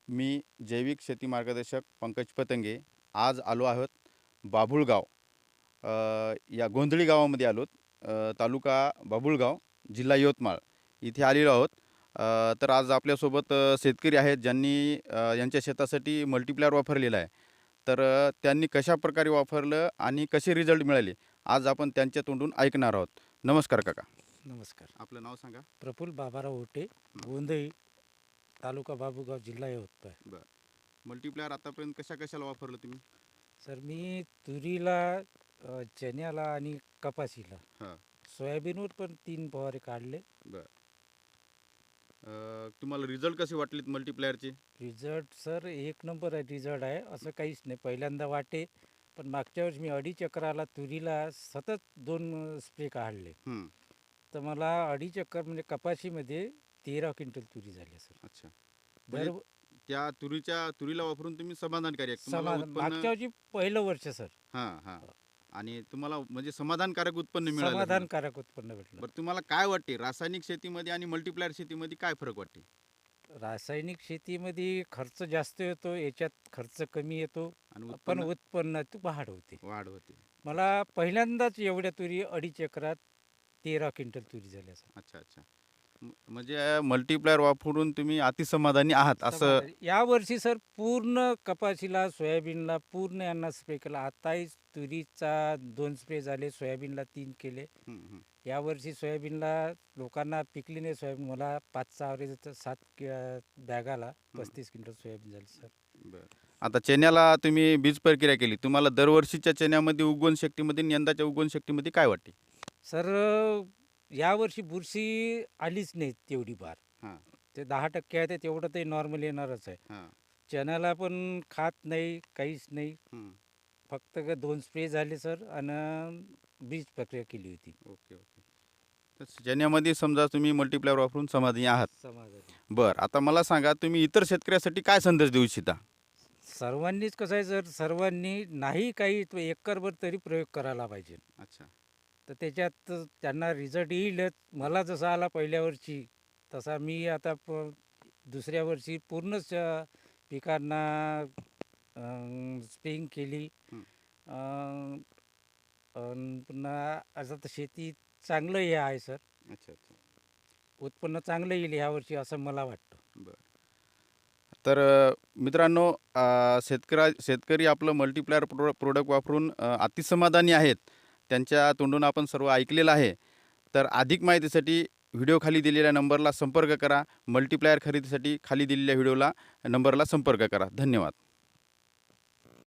मी जैविक शेती मार्गदर्शक पंकज पतंगे आज आलो आहोत बाभुळगाव या गोंधळी गावामध्ये आलोत. तालुका बाभुळगाव जिल्हा यवतमाळ इथे आलेलो आहोत. तर आज आपल्यासोबत शेतकरी आहेत ज्यांनी यांच्या शेतासाठी मल्टीप्लायर वापरलेला आहे. तर त्यांनी कशा प्रकारे वापरलं आणि कसे रिझल्ट मिळाले आज आपण त्यांच्या तोंडून ऐकणार आहोत. नमस्कार काका. नमस्कार. आपलं नाव सांगा. प्रफुल्ल बाबाराव ओटे, गोंधळी, तालुका बाबुगाव, जिल्हा यवतमाळ. बरं. मल्टीप्लायर आतापर्यंत कशा कशाला वापरलं तुम्ही? सर मी तुरीला, चण्याला आणि कपाशीला, हां. सोयाबीनवर पण 3 फवारे काढले. बरं. तुम्हाला रिझल्ट कसे वाटलेत मल्टीप्लायरचे? रिझल्ट सर एक नंबर आहे, रिझल्ट आहे, असं काहीच नाही. पहिल्यांदा वाटे, पण मागच्या वेळेस मी 2.5 एकराला तुरीला सतत 2 स्प्रे काढले. तर मला 2.5 एकर म्हणजे कपाशीमध्ये 13 क्विंटल तुरी झाली सर. अच्छा. म्हणजे दर त्या तुरीला वापरून तुम्ही समाधानकारी आहे. तुम्हाला समाधान उत्पन्न मागच्या वर्षी पहिलं वर्ष सर. हां, हां. आणि तुम्हाला म्हणजे समाधानकारक उत्पन्न मिळालं समजा. समाधानकारक उत्पन्न भेटलं. बरं, तुम्हाला काय वाटते रासायनिक शेतीमध्ये आणि मल्टीप्लायर शेतीमध्ये काय फरक वाटते? रासायनिक शेतीमध्ये खर्च जास्त येतो, याच्यात खर्च कमी येतो, आणि पण उत्पन्न उत्पन्नात वाढ होते. वाढ होते. मला पहिल्यांदाच एवढ्या तुरी 2.5 एकरात 13 क्विंटल तुरी झाल्या सर. अच्छा, अच्छा. म्हणजे मल्टीप्लायर वापरून तुम्ही अतिसमाधानी आहात असं? यावर्षी सर पूर्ण कपाशीला, सोयाबीनला पूर्ण यांना स्प्रे केला. आताही तुरीचा 2 स्प्रे झाले, सोयाबीनला 3 केले. हं, हं. यावर्षी सोयाबीनला लोकांना पिकली नाही सोयाबीन. मला 5चा ॲव्हरेज 7 बॅगाला 35 क्विंटल सोयाबीन झाली सर. बरं. आता चण्याला तुम्ही बीज प्रक्रिया केली. तुम्हाला दरवर्षीच्या चण्यामध्ये उगवण शक्तीमध्ये आणि यंदाच्या उगवण शक्तीमध्ये काय वाटते? सर यावर्षी बुरशी आलीच नाही तेवढी बार. हां, ते 10% आहे, ते तेवढं ते नॉर्मल येणारच आहे. हां. चण्याला पण खात नाही, काहीच नाही. हं. फक्त 2 स्प्रे झाले सर आणि बीज प्रक्रिया केली होती. Okay, okay. तर चण्यामध्ये समजा तुम्ही मल्टीप्लायर वापरून समाधानी आहात. समाधानी. बरं, आता मला सांगा तुम्ही इतर शेतकऱ्यासाठी काय संदेश देऊ इच्छिता? सर्वांनीच कसं आहे सर, सर्वांनी नाही काही तो एकरभर तरी प्रयोग करायला पाहिजे. अच्छा. तर त्याच्यात त्यांना रिझल्ट येईलच. मला जसा आला पहिल्या वर्षी, तसा मी आता दुसऱ्या वर्षी पूर्णच पिकांना स्प्रेइंग केली. हं. पुन्हा असं तर शेती चांगलं हे आहे सर. अच्छा, अच्छा. उत्पन्न चांगलं येईल ह्यावर्षी असं मला वाटतं. बरं. तर मित्रांनो, शेतकरी आपलं मल्टीप्लायर प्रोडक्ट वापरून अतिसमाधानी आहेत. त्यांच्या तोंडून आपण सर्व ऐकलेलं आहे. तर अधिक माहितीसाठी व्हिडिओ खाली दिलेल्या नंबरला संपर्क करा. मल्टीप्लायर खरेदीसाठी खाली दिलेल्या व्हिडिओला नंबरला संपर्क करा. धन्यवाद.